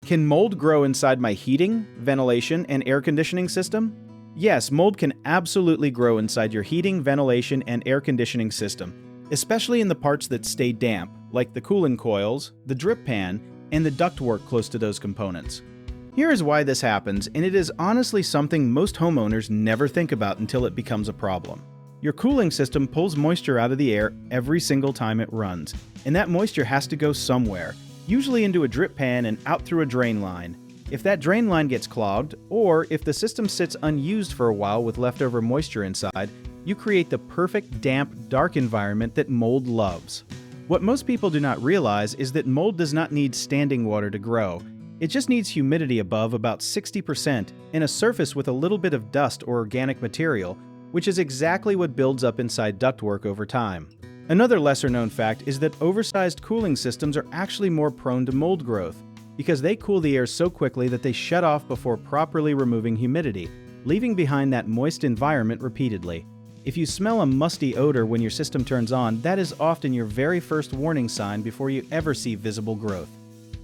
Can mold grow inside my heating, ventilation, and air conditioning system? Yes, mold can absolutely grow inside your heating, ventilation, and air conditioning system, especially in the parts that stay damp, like the cooling coils, the drip pan, and the ductwork close to those components. Here is why this happens, and it is honestly something most homeowners never think about until it becomes a problem. Your cooling system pulls moisture out of the air every single time it runs, and that moisture has to go somewhere, usually into a drip pan and out through a drain line. If that drain line gets clogged, or if the system sits unused for a while with leftover moisture inside, you create the perfect damp, dark environment that mold loves. What most people do not realize is that mold does not need standing water to grow. It just needs humidity above about 60% and a surface with a little bit of dust or organic material, which is exactly what builds up inside ductwork over time. Another lesser-known fact is that oversized cooling systems are actually more prone to mold growth, because they cool the air so quickly that they shut off before properly removing humidity, leaving behind that moist environment repeatedly. If you smell a musty odor when your system turns on, that is often your very first warning sign before you ever see visible growth.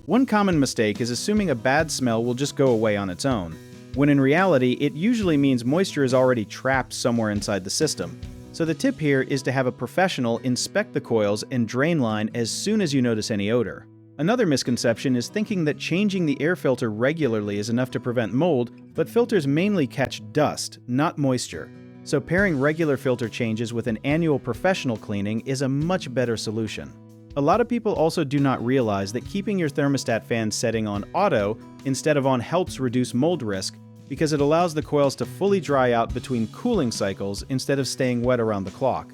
One common mistake is assuming a bad smell will just go away on its own, when in reality it usually means moisture is already trapped somewhere inside the system. So the tip here is to have a professional inspect the coils and drain line as soon as you notice any odor. Another misconception is thinking that changing the air filter regularly is enough to prevent mold, but filters mainly catch dust, not moisture. So pairing regular filter changes with an annual professional cleaning is a much better solution. A lot of people also do not realize that keeping your thermostat fan setting on auto instead of on helps reduce mold risk, because it allows the coils to fully dry out between cooling cycles instead of staying wet around the clock.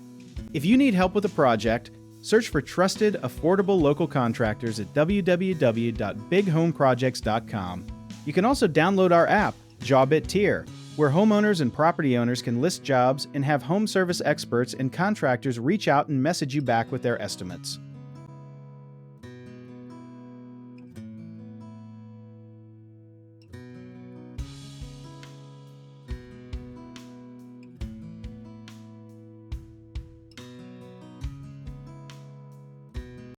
If you need help with a project, search for trusted, affordable local contractors at www.bighomeprojects.com. You can also download our app, Jobit Tier, where homeowners and property owners can list jobs and have home service experts and contractors reach out and message you back with their estimates.